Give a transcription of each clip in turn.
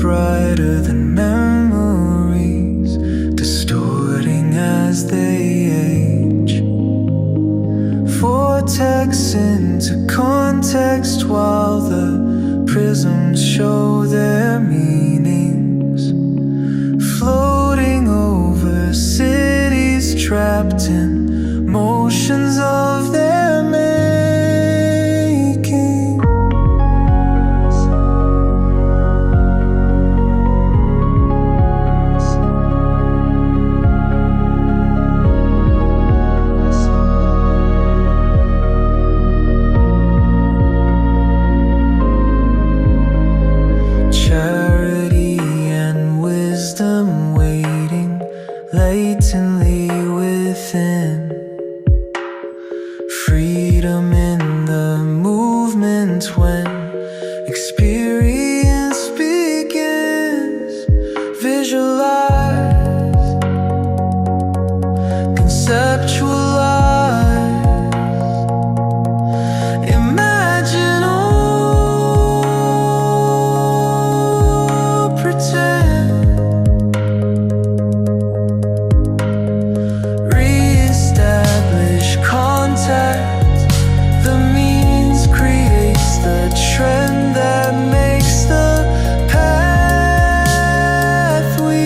brighter than memories, distorting as they age. Vortex into context while the prisms show their meanings, floating over cities trapped in motions of their making. Charity and wisdom waiting latently within, freedom in the movement when experience begins. Visualize, conceptualize, imagine or pretend. Re-establish contact, the means creates the trend that makes the path we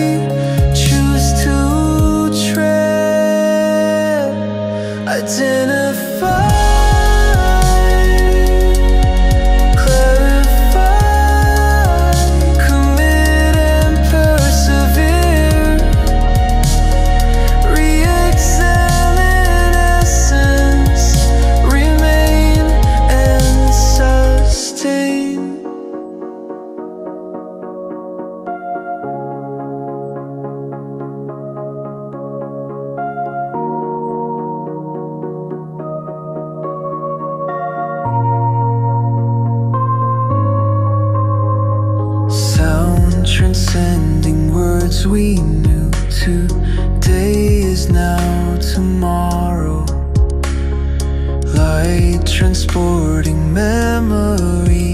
choose to tread. Identify, clarify, commit and persevere. Re-examine essence, remain and sustain. Sound transcending words we knew. Today is now tomorrow. Light transporting memory,